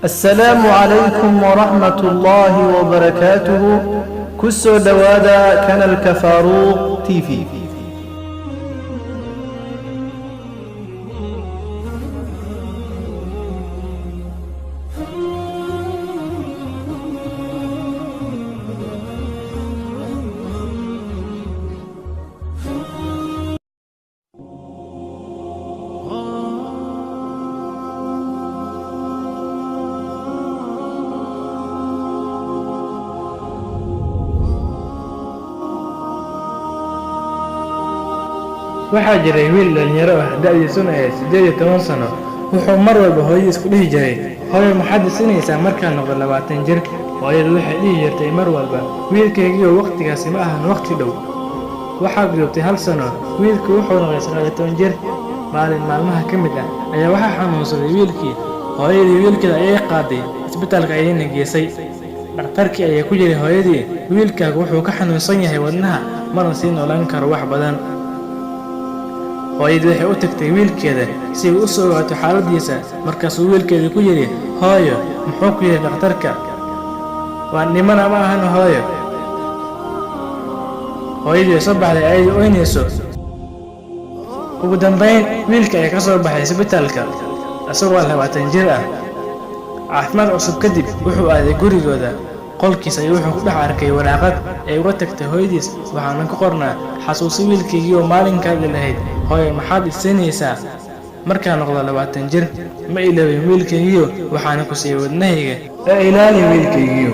السلام عليكم ورحمة الله وبركاته. كسو دوادا كان الكفاروق تيفي. waxaa jiray wiil dhalinyaro ah da'diisuna ay 18 sano. wuxuu mar walba hooyadiis ku dhihi jiray, hooyo maxaad dhisinaysaa markaan noqdo 20 jir? hooyadu waxay dhihi jirtay mar walba, wiilkaygiioo waqtigaasi ma ahan waqti dhow. waxaa gudubtay 1 sano, wiilku wuxuu noqday 19 jir. maalin maalmaha ka mid ah ayaa waxaa xanuunsaday wiilkii. hooyadii wiilkeeda ayay qaaday isbitaalka ayayna geysay. dhakhtarkii ayaa ku jiray hooyadii, wiilkaagu wuxuu ka xanuunsan yahay wadnaha, mana sii noolaan karo wax badan. hooyadii waxay u tagtay wiilkeeda si uu u soo ogaato xaaladiisa. markaasuu wiilkeedii ku yidhi, hooyo muxuu ku yidhi dhakhtarka? waa dhimana ma ahan hooyo. hooyadii soo baxday ayay oynayso. ugu dambayn wiilka ayaa ka soo baxay isbitaalka isagoo 20 jir ah. caafimaad cusub kadib wuxuu aaday gurigooda. qolkiisa ayuu wuxuu ku dhex arkay waraaqad ay uga tagtay hooyadiis, waxaana ku qornaa, xasuusi wiilkaygii oo maalinkaadii lahayd, hooyo maxaad dhisinaysaa markaan noqdo 20 jir? ma ilaawin wiilkaygiiyo waxaana ku siiyey wadnahayga. ilaali wiilkaygiiyo.